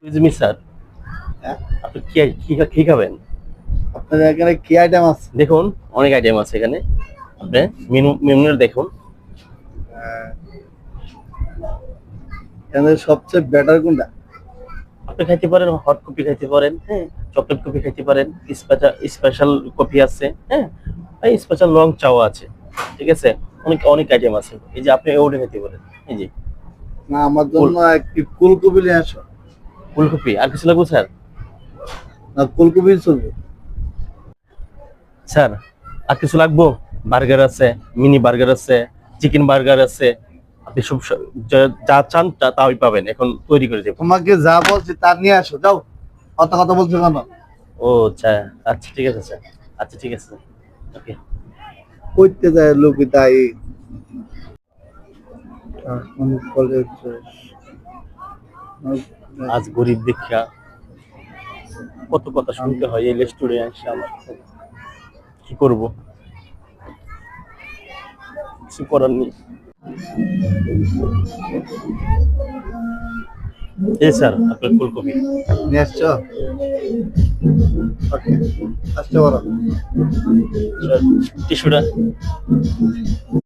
জি sir, হ্যাঁ, আপনি কি কি কি খাবেন? আপনাদের এখানে কি আইটেম আছে? দেখুন, অনেক আইটেম আছে এখানে। আপনি মেনুটা দেখুন। আহ, এখানে সবচেয়ে বেটার কোনটা? আপনি খাইতে পারেন, হট কফি খাইতে পারেন, হ্যাঁ, চকলেট কফি খাইতে পারেন, স্পেশাল কফি আছে, হ্যাঁ, এই স্পেশাল লং চাও আছে। ঠিক আছে, অনেক অনেক আইটেম আছে। এই যে আপনি ওটা খেতে পারেন। এই যে না, আমার ফুল জন্য একটি ফুলকপি নিয়ে আসো। ফুলকপি আর কিছু লাগবে স্যার? না, ফুলকপি চলবে। স্যার আর কিছু লাগবো? বার্গার আছে, মিনি বার্গার আছে, চিকেন বার্গার আছে। আপনি সব যা চান তাই পাবেন, এখন তৈরি করে দেবো। তোমাকে যা বলছি তা নিয়ে আসো, যাও। অত কথা বলছো কেন? ও আচ্ছা, আচ্ছা ঠিক আছে স্যার। আচ্ছা ঠিক আছে, ওকে। কইতে যায় লোকে তাই। কলেজ আজ গরিব দীক্ষা, কত কথা শুনতে হয় এই রেস্টুরেন্টে এসে আমার। কি করব, কিছু করার নেই। এই স্যার আপনার ফুলকপি। নিয়ে আসছো? ওকে, আসতে পারো। টিস্যুটা।